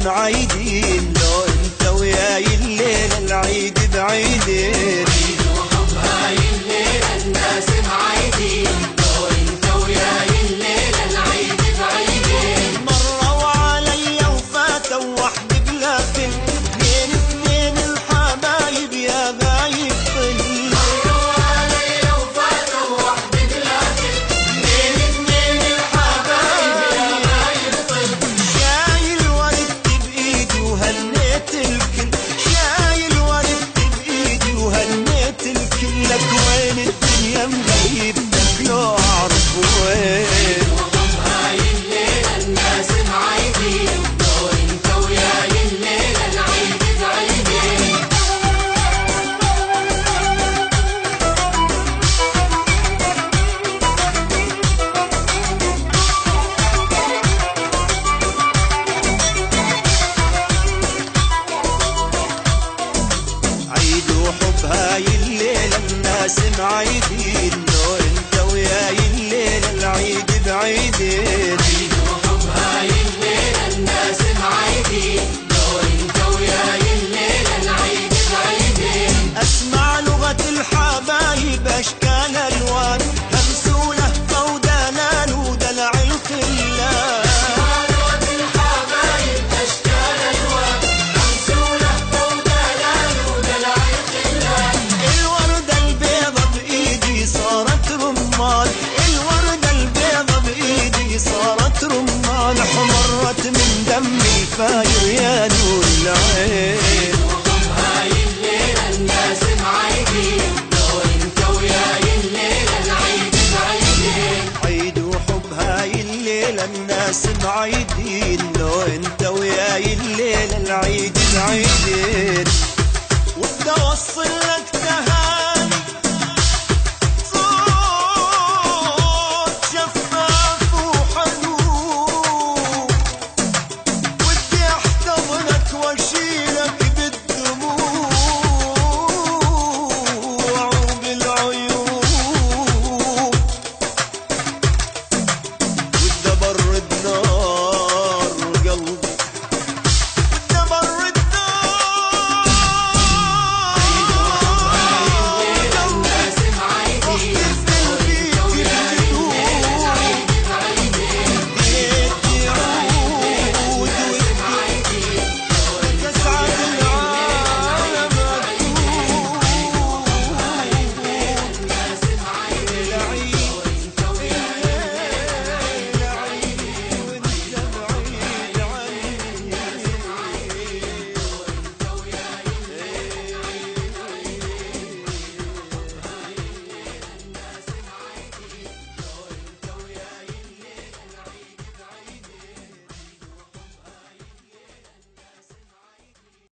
معيدين، لو انت وياي الليلة العيد بعيدين. عيد وحب هاي الليلة الناس معيدين، لو انت وياي الليلة العيد بعيدين. مروا علي وفاتوا وحدي بلا كل، اثنين الحبايب يا غايب طل. مروا علي وفاتوا وحدي بلا كل، اثنين الحبايب يا غايب طل. شايل ورد بايدي وهنيت الكل، شايل ورد بايدي وهنيت الكل. لك وين الدنيا مغيبتك لو اعرف وين. وحب هاي الليلة الناس معيدين، لو انت وياي الليلة العيد بعيدين. عيد وحب هاي الليلة الناس معيدين.